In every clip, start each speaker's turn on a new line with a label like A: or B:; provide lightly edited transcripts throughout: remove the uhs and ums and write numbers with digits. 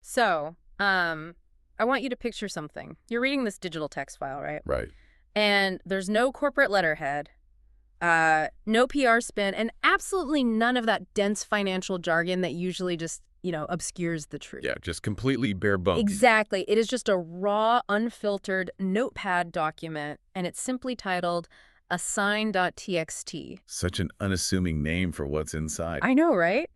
A: So, I want you to picture something. You're reading this digital text file, right?
B: Right.
A: And there's no corporate letterhead, no PR spin, and absolutely none of that dense financial jargon that usually just, obscures the truth.
B: Yeah, just completely bare bones.
A: Exactly. It is just a raw, unfiltered notepad document, and it's simply titled assign.txt.
B: Such an unassuming name for what's inside.
A: I know, right?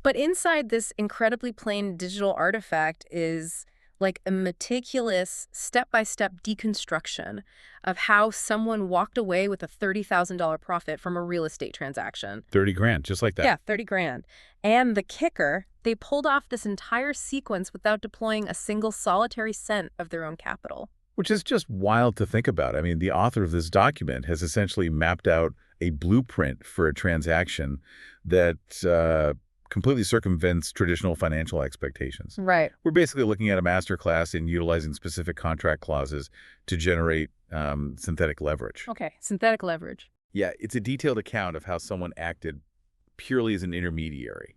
A: But inside this incredibly plain digital artifact is like a meticulous step-by-step deconstruction of how someone walked away with a $30,000 profit from a real estate transaction.
B: 30 grand, just like that.
A: Yeah, 30 grand. And the kicker, they pulled off this entire sequence without deploying a single solitary cent of their own capital.
B: Which is just wild to think about. I mean, the author of this document has essentially mapped out a blueprint for a transaction that completely circumvents traditional financial expectations.
A: Right.
B: We're basically looking at a masterclass in utilizing specific contract clauses to generate synthetic leverage.
A: Okay, synthetic leverage.
B: Yeah, it's a detailed account of how someone acted purely as an intermediary.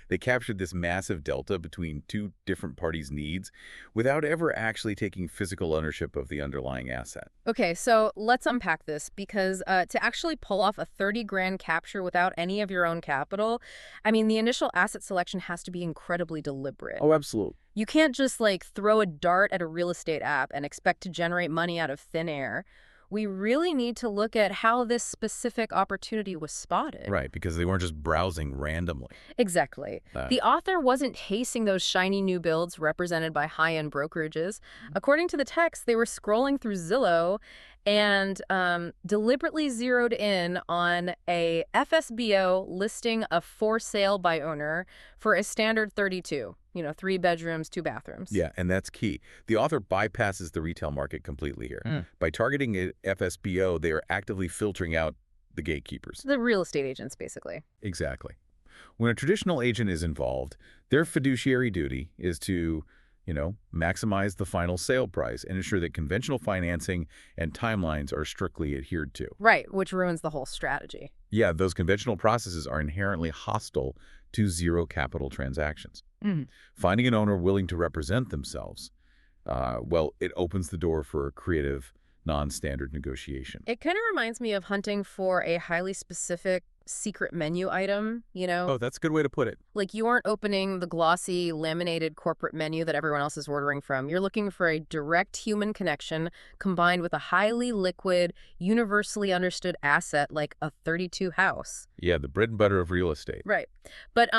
B: They captured this massive delta between two different parties' needs without ever actually taking physical ownership of the underlying asset.
A: Okay, so let's unpack this because to actually pull off a 30 grand capture without any of your own capital, I mean, the initial asset selection has to be incredibly deliberate.
B: Oh, absolutely.
A: You can't just throw a dart at a real estate app and expect to generate money out of thin air. We really need to look at how this specific opportunity was spotted.
B: Right, because they weren't just browsing randomly.
A: Exactly. The author wasn't chasing those shiny new builds represented by high-end brokerages. According to the text, they were scrolling through Zillow and deliberately zeroed in on a FSBO listing of for sale by owner for a standard 32. 3 bedrooms, 2 bathrooms.
B: Yeah, and that's key. The author bypasses the retail market completely here. By targeting a FSBO, they are actively filtering out the gatekeepers.
A: The real estate agents, basically.
B: Exactly. When a traditional agent is involved, their fiduciary duty is to, maximize the final sale price and ensure that conventional financing and timelines are strictly adhered to.
A: Right, which ruins the whole strategy.
B: Yeah, those conventional processes are inherently hostile to zero capital transactions. Finding an owner willing to represent themselves, it opens the door for a creative, non-standard negotiation.
A: It kind of reminds me of hunting for a highly specific secret menu item,
B: Oh, that's a good way to put it.
A: Like you aren't opening the glossy, laminated corporate menu that everyone else is ordering from. You're looking for a direct human connection combined with a highly liquid, universally understood asset like a 32 house.
B: Yeah, the bread and butter of real estate.
A: Right. But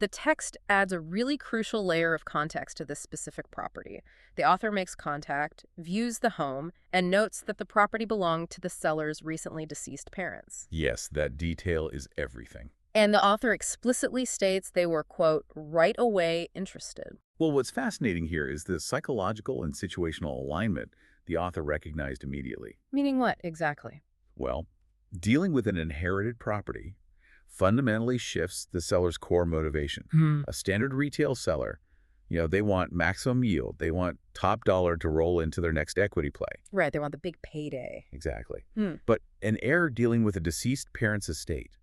A: the text adds a really crucial layer of context to this specific property. The author makes contact, views the home, and notes that the property belonged to the seller's recently deceased parents.
B: Yes, that detail is everything.
A: And the author explicitly states they were, quote, right away interested.
B: Well, what's fascinating here is the psychological and situational alignment the author recognized immediately.
A: Meaning what, exactly?
B: Well, dealing with an inherited property fundamentally shifts the seller's core motivation. A standard retail seller, they want maximum yield. They want top dollar to roll into their next equity play.
A: Right, they want the big payday.
B: Exactly. But an heir dealing with a deceased parent's estate,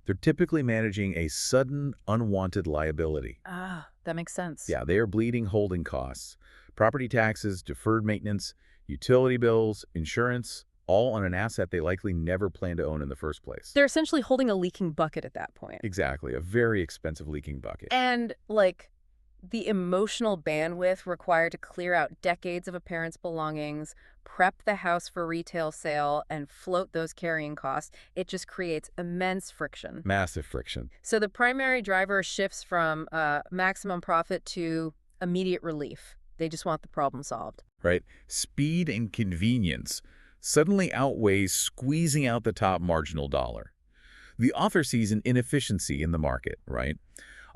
B: they're typically managing a sudden, unwanted liability.
A: Ah, that makes sense.
B: Yeah, they are bleeding holding costs, property taxes, deferred maintenance, utility bills, insurance, all on an asset they likely never planned to own in the first place.
A: They're essentially holding a leaking bucket at that point.
B: Exactly, a very expensive leaking bucket.
A: And, the emotional bandwidth required to clear out decades of a parent's belongings, prep the house for retail sale, and float those carrying costs, it just creates immense friction.
B: Massive friction.
A: So the primary driver shifts from maximum profit to immediate relief. They just want the problem solved.
B: Right? Speed and convenience suddenly outweighs squeezing out the top marginal dollar. The author sees an inefficiency in the market, right?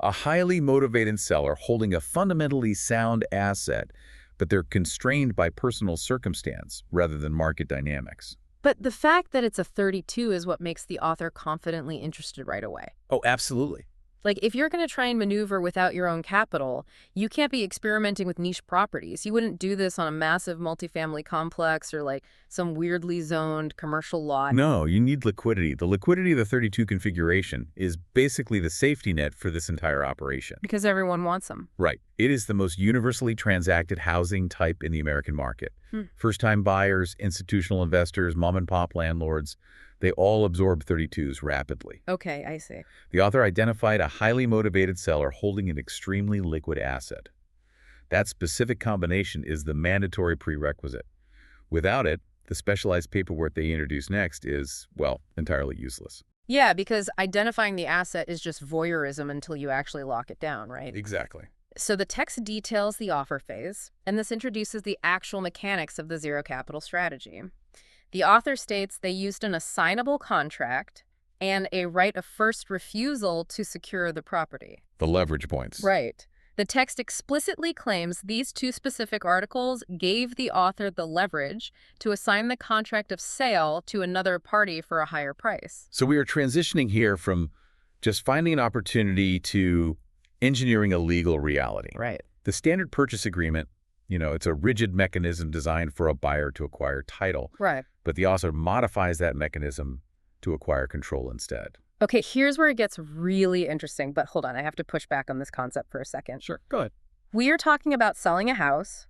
B: A highly motivated seller holding a fundamentally sound asset, but they're constrained by personal circumstance rather than market dynamics.
A: But the fact that it's a 32 is what makes the author confidently interested right away.
B: Oh, absolutely.
A: Like, if you're going to try and maneuver without your own capital, you can't be experimenting with niche properties. You wouldn't do this on a massive multifamily complex or, like, some weirdly zoned commercial lot.
B: No, you need liquidity. The liquidity of the 32 configuration is basically the safety net for this entire operation.
A: Because everyone wants them.
B: Right. It is the most universally transacted housing type in the American market. First-time buyers, institutional investors, mom-and-pop landlords, they all absorb 32s rapidly.
A: Okay, I see.
B: The author identified a highly motivated seller holding an extremely liquid asset. That specific combination is the mandatory prerequisite. Without it, the specialized paperwork they introduce next is, well, entirely useless.
A: Yeah, because identifying the asset is just voyeurism until you actually lock it down, right?
B: Exactly.
A: So the text details the offer phase, and this introduces the actual mechanics of the zero capital strategy. The author states they used an assignable contract and a right of first refusal to secure the property.
B: The leverage points.
A: Right. The text explicitly claims these two specific articles gave the author the leverage to assign the contract of sale to another party for a higher price.
B: So we are transitioning here from just finding an opportunity to engineering a legal reality.
A: Right.
B: The standard purchase agreement, it's a rigid mechanism designed for a buyer to acquire title.
A: Right.
B: But the author modifies that mechanism to acquire control instead.
A: Okay, here's where it gets really interesting, but hold on, I have to push back on this concept for a second.
B: Sure, go ahead.
A: We are talking about selling a house.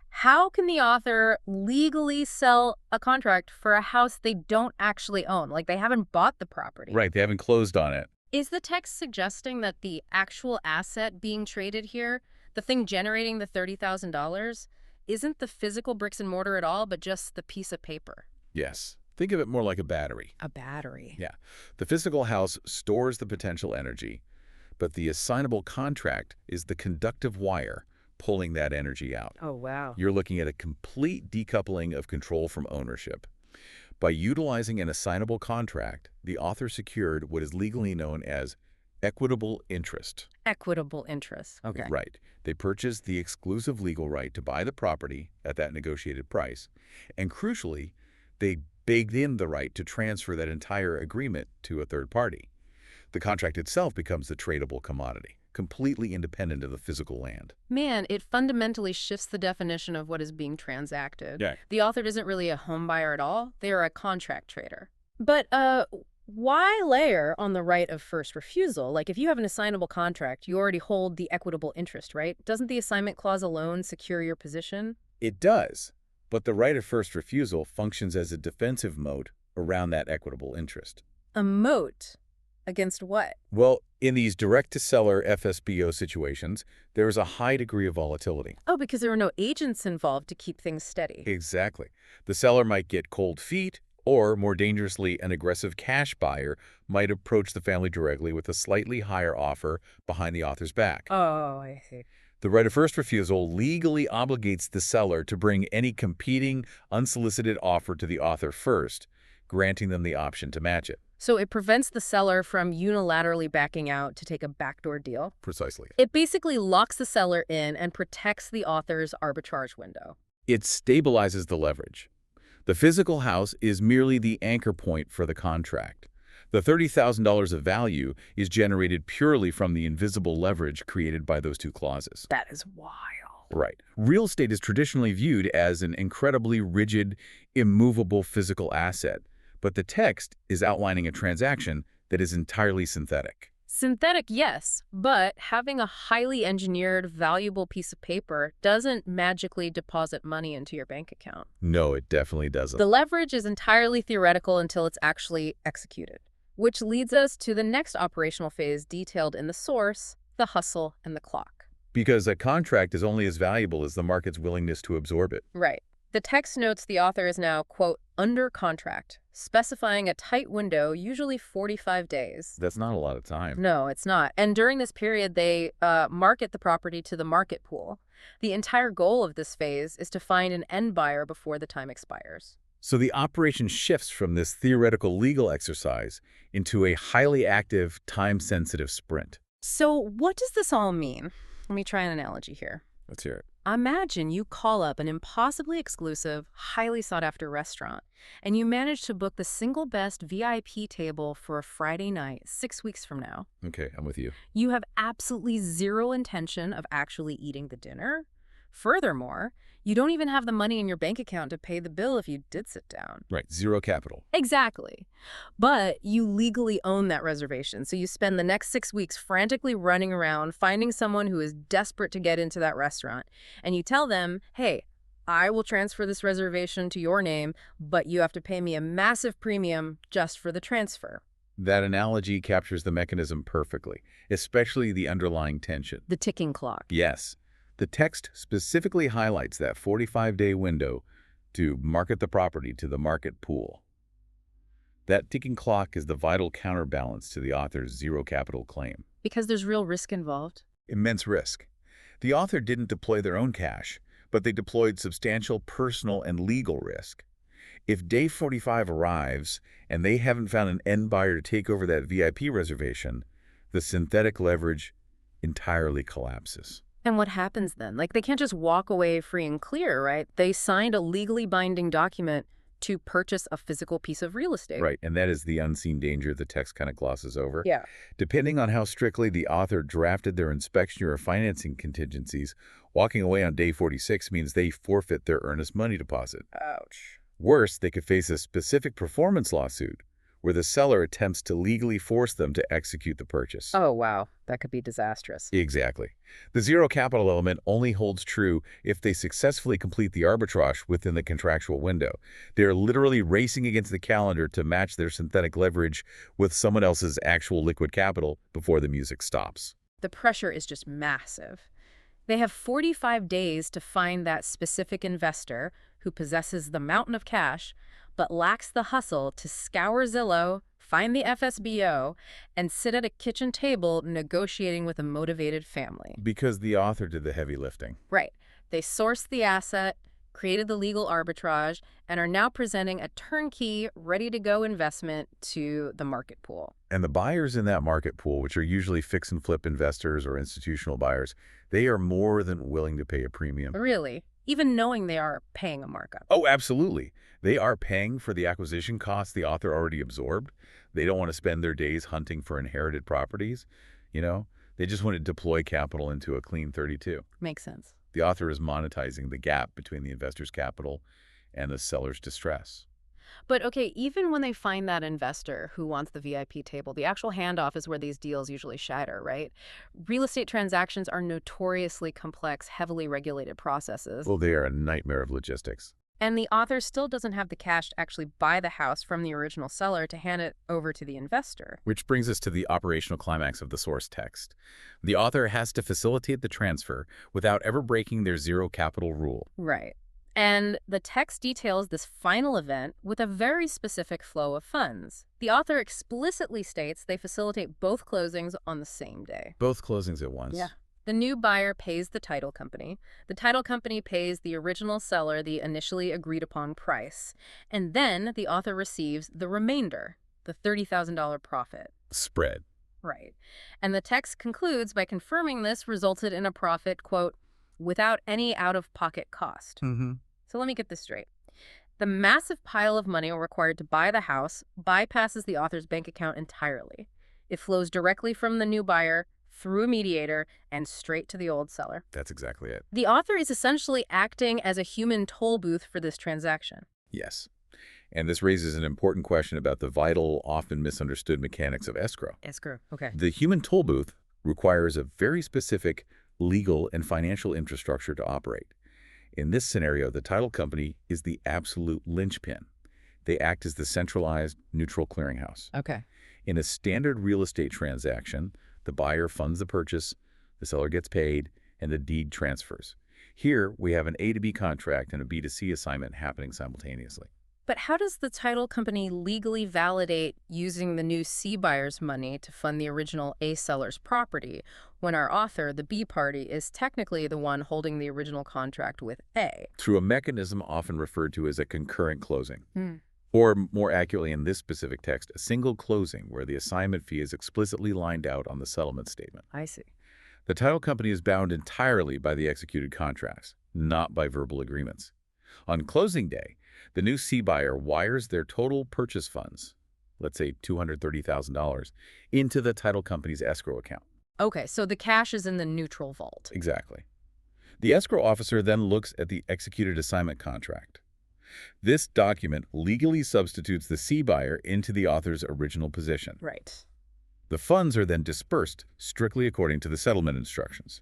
A: How can the author legally sell a contract for a house they don't actually own? Like, they haven't bought the property.
B: Right, they haven't closed on it.
A: Is the text suggesting that the actual asset being traded here, the thing generating the $30,000, isn't the physical bricks and mortar at all, but just the piece of paper?
B: Yes. Think of it more like a battery.
A: A battery.
B: Yeah. The physical house stores the potential energy, but the assignable contract is the conductive wire pulling that energy out.
A: Oh, wow.
B: You're looking at a complete decoupling of control from ownership. By utilizing an assignable contract, the author secured what is legally known as equitable interest.
A: Equitable interest. Okay.
B: Right. They purchased the exclusive legal right to buy the property at that negotiated price, and crucially, they baked in the right to transfer that entire agreement to a third party. The contract itself becomes the tradable commodity, completely independent of the physical land.
A: Man, it fundamentally shifts the definition of what is being transacted.
B: Yeah.
A: The author isn't really a home buyer at all. They are a contract trader. But why layer on the right of first refusal? Like, if you have an assignable contract, you already hold the equitable interest, right? Doesn't the assignment clause alone secure your position?
B: It does, but the right of first refusal functions as a defensive moat around that equitable interest.
A: A moat? Against what?
B: Well, in these direct-to-seller FSBO situations, there is a high degree of volatility.
A: Oh, because there are no agents involved to keep things steady.
B: Exactly. The seller might get cold feet, or, more dangerously, an aggressive cash buyer might approach the family directly with a slightly higher offer behind the author's back.
A: Oh, I see.
B: The right of first refusal legally obligates the seller to bring any competing, unsolicited offer to the author first, granting them the option to match it.
A: So it prevents the seller from unilaterally backing out to take a backdoor deal?
B: Precisely.
A: It basically locks the seller in and protects the author's arbitrage window.
B: It stabilizes the leverage. The physical house is merely the anchor point for the contract. The $30,000 of value is generated purely from the invisible leverage created by those two clauses.
A: That is wild.
B: Right. Real estate is traditionally viewed as an incredibly rigid, immovable physical asset, but the text is outlining a transaction that is entirely synthetic.
A: Synthetic, yes, but having a highly engineered, valuable piece of paper doesn't magically deposit money into your bank account.
B: No, it definitely doesn't.
A: The leverage is entirely theoretical until it's actually executed, which leads us to the next operational phase detailed in the source, the hustle and the clock.
B: Because a contract is only as valuable as the market's willingness to absorb it.
A: Right. The text notes the author is now, quote, under contract, specifying a tight window, usually 45 days.
B: That's not a lot of time.
A: No, it's not. And during this period, they market the property to the market pool. The entire goal of this phase is to find an end buyer before the time expires.
B: So the operation shifts from this theoretical legal exercise into a highly active, time-sensitive sprint.
A: So what does this all mean? Let me try an analogy here.
B: Let's hear it.
A: Imagine you call up an impossibly exclusive, highly sought-after restaurant, and you manage to book the single best VIP table for a Friday night 6 weeks from now.
B: Okay, I'm with you.
A: You have absolutely zero intention of actually eating the dinner. Furthermore, you don't even have the money in your bank account to pay the bill if you did sit down.
B: Right, zero capital.
A: Exactly. But you legally own that reservation, so you spend the next 6 weeks frantically running around finding someone who is desperate to get into that restaurant. And you tell them, hey, I will transfer this reservation to your name, but you have to pay me a massive premium just for the transfer.
B: That analogy captures the mechanism perfectly, especially the underlying tension.
A: The ticking clock.
B: Yes, the text specifically highlights that 45-day window to market the property to the market pool. That ticking clock is the vital counterbalance to the author's zero capital claim.
A: Because there's real risk involved.
B: Immense risk. The author didn't deploy their own cash, but they deployed substantial personal and legal risk. If day 45 arrives and they haven't found an end buyer to take over that VIP reservation, the synthetic leverage entirely collapses.
A: And what happens then? Like, they can't just walk away free and clear, right? They signed a legally binding document to purchase a physical piece of real estate.
B: Right, and that is the unseen danger the text kind of glosses over.
A: Yeah.
B: Depending on how strictly the author drafted their inspection or financing contingencies, walking away on day 46 means they forfeit their earnest money deposit.
A: Ouch.
B: Worse, they could face a specific performance lawsuit where the seller attempts to legally force them to execute the purchase.
A: Oh, wow. That could be disastrous.
B: Exactly. The zero capital element only holds true if they successfully complete the arbitrage within the contractual window. They're literally racing against the calendar to match their synthetic leverage with someone else's actual liquid capital before the music stops.
A: The pressure is just massive. They have 45 days to find that specific investor who possesses the mountain of cash but lacks the hustle to scour Zillow, find the FSBO, and sit at a kitchen table negotiating with a motivated family.
B: Because the author did the heavy lifting.
A: Right. They sourced the asset, created the legal arbitrage, and are now presenting a turnkey, ready-to-go investment to the market pool.
B: And the buyers in that market pool, which are usually fix-and-flip investors or institutional buyers, they are more than willing to pay a premium.
A: Really? Even knowing they are paying a markup.
B: Oh, absolutely. They are paying for the acquisition costs the author already absorbed. They don't want to spend their days hunting for inherited properties. They just want to deploy capital into a clean 32.
A: Makes sense.
B: The author is monetizing the gap between the investor's capital and the seller's distress.
A: But okay, even when they find that investor who wants the VIP table, the actual handoff is where these deals usually shatter, right? Real estate transactions are notoriously complex, heavily regulated processes.
B: Well, they are a nightmare of logistics.
A: And the author still doesn't have the cash to actually buy the house from the original seller to hand it over to the investor.
B: Which brings us to the operational climax of the source text. The author has to facilitate the transfer without ever breaking their zero capital rule.
A: Right. And the text details this final event with a very specific flow of funds. The author explicitly states they facilitate both closings on the same day.
B: Both closings at once.
A: Yeah. The new buyer pays the title company. The title company pays the original seller the initially agreed upon price. And then the author receives the remainder, the $30,000 profit.
B: Spread.
A: Right. And the text concludes by confirming this resulted in a profit, quote, without any out-of-pocket cost. So let me get this straight. The massive pile of money required to buy the house bypasses the author's bank account entirely. It flows directly from the new buyer through a mediator and straight to the old seller.
B: That's exactly it.
A: The author is essentially acting as a human toll booth for this transaction.
B: Yes. And this raises an important question about the vital, often misunderstood mechanics of escrow.
A: Escrow, okay.
B: The human toll booth requires a very specific legal and financial infrastructure to operate. In this scenario, the title company is the absolute linchpin. They act as the centralized, neutral clearinghouse.
A: Okay.
B: In a standard real estate transaction, the buyer funds the purchase, the seller gets paid, and the deed transfers. Here, we have an A to B contract and a B to C assignment happening simultaneously.
A: But how does the title company legally validate using the new C buyer's money to fund the original A seller's property when our author, the B party, is technically the one holding the original contract with A?
B: Through a mechanism often referred to as a concurrent closing. Or more accurately in this specific text, a single closing where the assignment fee is explicitly lined out on the settlement statement.
A: I see.
B: The title company is bound entirely by the executed contracts, not by verbal agreements. On closing day, the new C buyer wires their total purchase funds, let's say $230,000, into the title company's escrow account.
A: Okay, so the cash is in the neutral vault.
B: Exactly. The escrow officer then looks at the executed assignment contract. This document legally substitutes the C buyer into the author's original position.
A: Right.
B: The funds are then dispersed strictly according to the settlement instructions.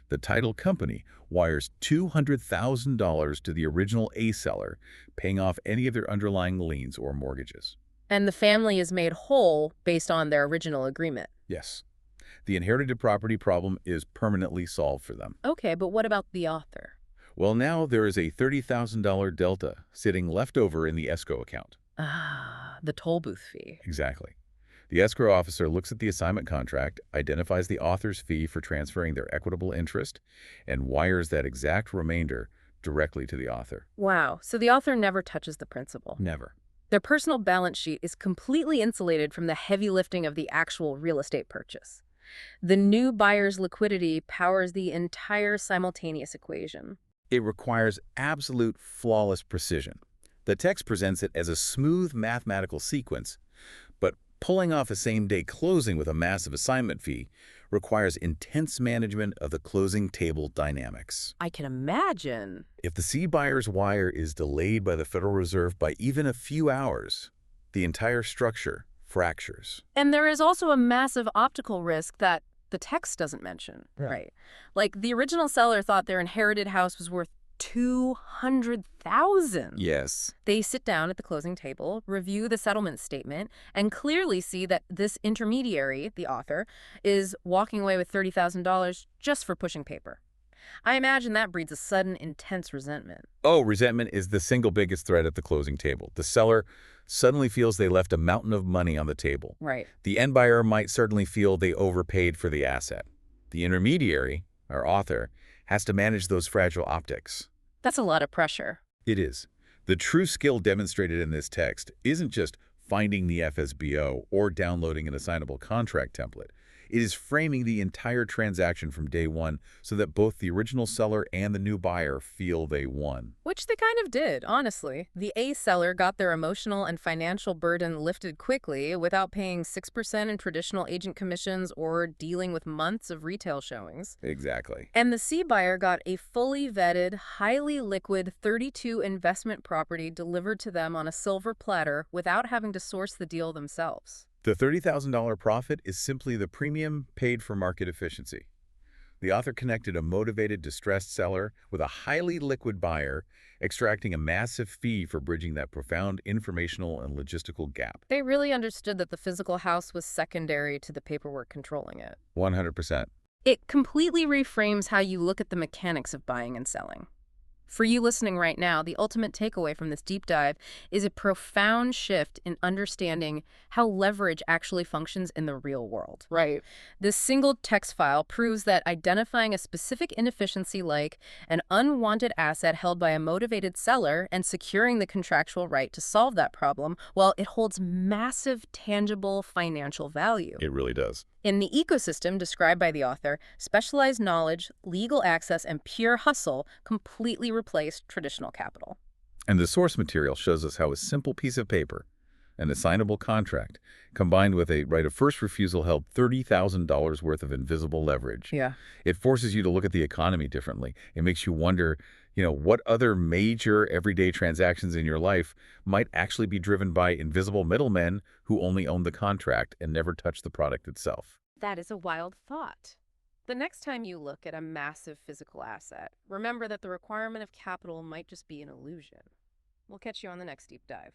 B: The title company wires $200,000 to the original A seller, paying off any of their underlying liens or mortgages.
A: And the family is made whole based on their original agreement.
B: Yes, the inherited property problem is permanently solved for them.
A: Okay, but what about the author?
B: Well, now there is a $30,000 delta sitting left over in the escrow account.
A: Ah, the toll booth fee.
B: Exactly. The escrow officer looks at the assignment contract, identifies the author's fee for transferring their equitable interest, and wires that exact remainder directly to the author.
A: Wow, so the author never touches the principal.
B: Never.
A: Their personal balance sheet is completely insulated from the heavy lifting of the actual real estate purchase. The new buyer's liquidity powers the entire simultaneous equation.
B: It requires absolute flawless precision. The text presents it as a smooth mathematical sequence, but pulling off a same-day closing with a massive assignment fee requires intense management of the closing table dynamics.
A: I can imagine.
B: If the C buyer's wire is delayed by the Federal Reserve by even a few hours, the entire structure fractures.
A: And there is also a massive optical risk that the text doesn't mention. Right. Like the original seller thought their inherited house was worth $200,000.
B: Yes.
A: They sit down at the closing table, review the settlement statement, and clearly see that this intermediary, the author, is walking away with $30,000 just for pushing paper. I imagine that breeds a sudden, intense resentment.
B: Oh, resentment is the single biggest threat at the closing table. The seller suddenly feels they left a mountain of money on the table.
A: Right.
B: The end buyer might certainly feel they overpaid for the asset. The intermediary, our author, has to manage those fragile optics.
A: That's a lot of pressure.
B: It is. The true skill demonstrated in this text isn't just finding the FSBO or downloading an assignable contract template. It is framing the entire transaction from day one so that both the original seller and the new buyer feel they won.
A: Which they kind of did, honestly. The A seller got their emotional and financial burden lifted quickly without paying 6% in traditional agent commissions or dealing with months of retail showings.
B: Exactly.
A: And the C buyer got a fully vetted, highly liquid 32 investment property delivered to them on a silver platter without having to source the deal themselves.
B: The $30,000 profit is simply the premium paid for market efficiency. The author connected a motivated, distressed seller with a highly liquid buyer, extracting a massive fee for bridging that profound informational and logistical gap.
A: They really understood that the physical house was secondary to the paperwork controlling it.
B: 100%.
A: It completely reframes how you look at the mechanics of buying and selling. For you listening right now, the ultimate takeaway from this deep dive is a profound shift in understanding how leverage actually functions in the real world. Right. This single text file proves that identifying a specific inefficiency like an unwanted asset held by a motivated seller and securing the contractual right to solve that problem, well, it holds massive, tangible financial value.
B: It really does.
A: In the ecosystem described by the author, specialized knowledge, legal access, and pure hustle completely replaced traditional capital.
B: And the source material shows us how a simple piece of paper, an assignable contract, combined with a right of first refusal held $30,000 worth of invisible leverage.
A: Yeah.
B: It forces you to look at the economy differently. It makes you wonder, what other major everyday transactions in your life might actually be driven by invisible middlemen who only own the contract and never touch the product itself.
A: That is a wild thought. The next time you look at a massive physical asset, remember that the requirement of capital might just be an illusion. We'll catch you on the next deep dive.